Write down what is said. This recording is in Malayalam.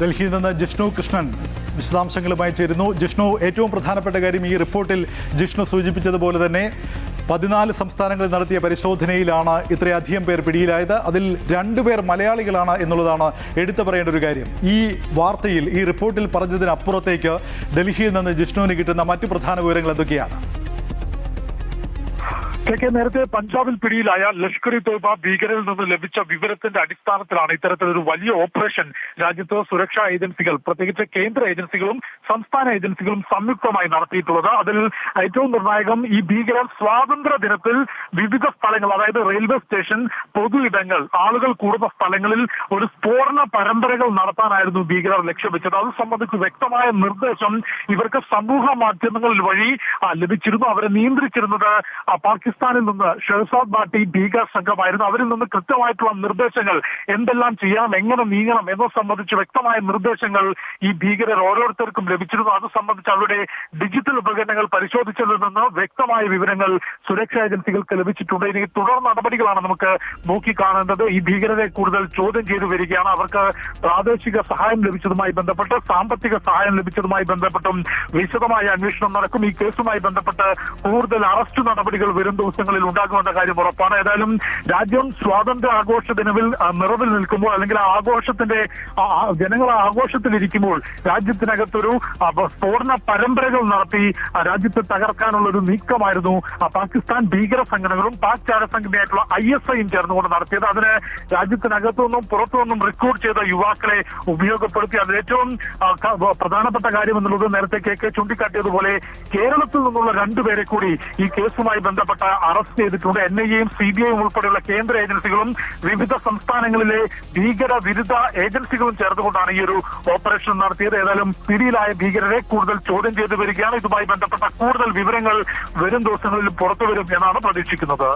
ഡൽഹിയിൽ നിന്ന് ജിഷ്ണു കൃഷ്ണൻ വിശദാംശങ്ങളുമായി ചേരുന്നു. ജിഷ്ണു, ഏറ്റവും പ്രധാനപ്പെട്ട കാര്യം ഈ റിപ്പോർട്ടിൽ ജിഷ്ണു സൂചിപ്പിച്ചതുപോലെ തന്നെ 14 സംസ്ഥാനങ്ങളിൽ നടത്തിയ പരിശോധനയിലാണ് ഇത്രയധികം പേർ പിടിയിലായത്. അതിൽ 2 പേർ മലയാളികളാണ് എന്നുള്ളതാണ് എടുത്തു പറയേണ്ട ഒരു കാര്യം. ഈ വാർത്തയിൽ, ഈ റിപ്പോർട്ടിൽ പറഞ്ഞതിനപ്പുറത്തേക്ക് ഡൽഹിയിൽ നിന്ന് ജിഷ്ണുവിന് കിട്ടുന്ന മറ്റു പ്രധാന വിവരങ്ങൾ എന്തൊക്കെയാണ്? നേരത്തെ പഞ്ചാബിൽ പിടിയിലായ ലഷ്കർ ഇ തോയ്ബ ഭീകരരിൽ നിന്ന് ലഭിച്ച വിവരത്തിന്റെ അടിസ്ഥാനത്തിലാണ് ഇത്തരത്തിലൊരു വലിയ ഓപ്പറേഷൻ രാജ്യത്ത് സുരക്ഷാ ഏജൻസികൾ, പ്രത്യേകിച്ച് കേന്ദ്ര ഏജൻസികളും സംസ്ഥാന ഏജൻസികളും സംയുക്തമായി നടത്തിയിട്ടുള്ളത്. അതിൽ ഏറ്റവും നിർണായകം, ഈ ഭീകരർ സ്വാതന്ത്ര്യ ദിനത്തിൽ വിവിധ സ്ഥലങ്ങൾ, അതായത് റെയിൽവേ സ്റ്റേഷൻ, പൊതു ഇടങ്ങൾ, ആളുകൾ കൂടുന്ന സ്ഥലങ്ങളിൽ ഒരു സ്ഫോടന പരമ്പരകൾ നടത്താനായിരുന്നു ഭീകരർ ലക്ഷ്യം വെച്ചത്. അത് സംബന്ധിച്ച് വ്യക്തമായ നിർദ്ദേശം ഇവർക്ക് സമൂഹ മാധ്യമങ്ങളിൽ വഴി ലഭിച്ചിരുന്നു. അവരെ നിയന്ത്രിച്ചിരുന്നത് പാകിസ്ഥാനിൽ നിന്ന് ഷെഹസാദ് ഭാട്ടി ഭീകര സംഘമായിരുന്നു. അവരിൽ നിന്ന് കൃത്യമായിട്ടുള്ള നിർദ്ദേശങ്ങൾ, എന്തെല്ലാം ചെയ്യണം, എങ്ങനെ നീങ്ങണം എന്നത് സംബന്ധിച്ച് വ്യക്തമായ നിർദ്ദേശങ്ങൾ ഈ ഭീകരർ ഓരോരുത്തർക്കും ലഭിച്ചിരുന്നു. അത് സംബന്ധിച്ച് അവരുടെ ഡിജിറ്റൽ ഉപകരണങ്ങൾ പരിശോധിച്ചതിൽ നിന്ന് വ്യക്തമായ വിവരങ്ങൾ സുരക്ഷാ ഏജൻസികൾക്ക് ലഭിച്ചിട്ടുണ്ട്. ഇനി തുടർ നടപടികളാണ് നമുക്ക് നോക്കിക്കാണേണ്ടത്. ഈ ഭീകരരെ കൂടുതൽ ചോദ്യം ചെയ്തു വരികയാണ്. അവർക്ക് പ്രാദേശിക സഹായം ലഭിച്ചതുമായി ബന്ധപ്പെട്ട്, സാമ്പത്തിക സഹായം ലഭിച്ചതുമായി ബന്ധപ്പെട്ടും വിശദമായ അന്വേഷണം നടക്കും. ഈ കേസുമായി ബന്ധപ്പെട്ട് കൂടുതൽ അറസ്റ്റ് നടപടികൾ വരും ദിവസങ്ങളിൽ ഉണ്ടാകുമെന്ന കാര്യം ഉറപ്പാണ്. ഏതായാലും രാജ്യം സ്വാതന്ത്ര്യ ആഘോഷ ദിനവിൽ നിറവിൽ നിൽക്കുമ്പോൾ, അല്ലെങ്കിൽ ആ ആഘോഷത്തിന്റെ ജനങ്ങൾ ആഘോഷത്തിലിരിക്കുമ്പോൾ രാജ്യത്തിനകത്തൊരു സ്ഫോടന പരമ്പരകൾ നടത്തി രാജ്യത്തെ തകർക്കാനുള്ള ഒരു നീക്കമായിരുന്നു പാകിസ്ഥാൻ ഭീകര സംഘടനകളും പാക് ചാരസംഘടനയായിട്ടുള്ള ISIയും ചേർന്നുകൊണ്ട് നടത്തിയത്. അതിന് രാജ്യത്തിനകത്തുനിന്നും പുറത്തുനിന്നും റിക്രൂട്ട് ചെയ്ത യുവാക്കളെ ഉപയോഗപ്പെടുത്തി. അതിൽ ഏറ്റവും പ്രധാനപ്പെട്ട കാര്യം എന്നുള്ളത്, നേരത്തെ KK ചൂണ്ടിക്കാട്ടിയതുപോലെ കേരളത്തിൽ നിന്നുള്ള 2 പേരെ കൂടി ഈ കേസുമായി ബന്ധപ്പെട്ട അറസ്റ്റ് ചെയ്തിട്ടുണ്ട്. NIAയും CBIയും ഉൾപ്പെടെയുള്ള കേന്ദ്ര ഏജൻസികളും വിവിധ സംസ്ഥാനങ്ങളിലെ ഭീകര വിരുദ്ധ ഏജൻസികളും ചേർന്നുകൊണ്ടാണ് ഈ ഒരു ഓപ്പറേഷൻ നടത്തിയത്. ഏതായാലും പിടിയിലായ ഭീകരരെ കൂടുതൽ ചോദ്യം ചെയ്തു വരികയാണ്. ഇതുമായി ബന്ധപ്പെട്ട കൂടുതൽ വിവരങ്ങൾ വരും ദിവസങ്ങളിൽ പുറത്തുവരും എന്നാണ് പ്രതീക്ഷിക്കുന്നത്.